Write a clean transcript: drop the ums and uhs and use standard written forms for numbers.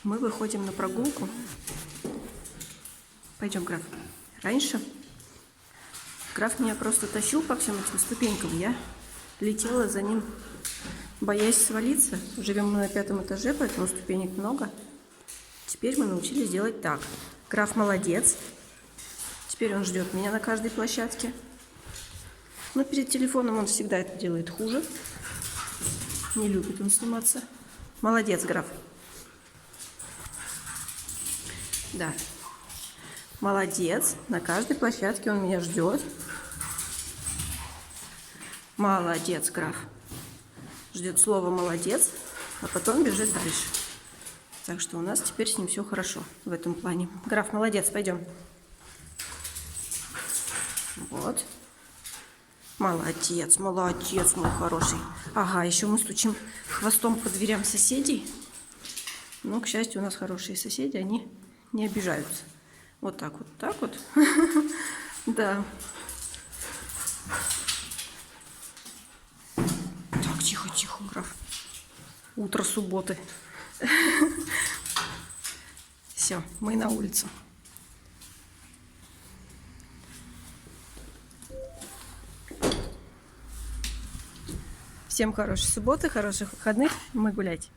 Мы выходим на прогулку. Пойдем, Граф. Раньше Граф меня просто тащил по всем этим ступенькам. Я летела за ним, боясь свалиться. Живем мы на 5-м этаже, поэтому ступенек много. Теперь мы научились делать так. Граф молодец. Теперь он ждет меня на каждой площадке. Но перед телефоном он всегда это делает хуже. Не любит он сниматься. Молодец, Граф. Да. Молодец. На каждой площадке он меня ждет. Молодец, Граф. Ждет слова «молодец», а потом бежит дальше. Так что у нас теперь с ним все хорошо в этом плане. Граф, молодец, пойдем. Вот. Молодец, молодец, мой хороший. Ага, еще мы стучим хвостом по дверям соседей. Но, к счастью, у нас хорошие соседи, они не обижаются. Вот так вот, так вот. Да. Так, тихо, тихо, Граф. Утро субботы. Все, мы на улицу. Всем хорошей субботы, хороших выходных. Мы гулять.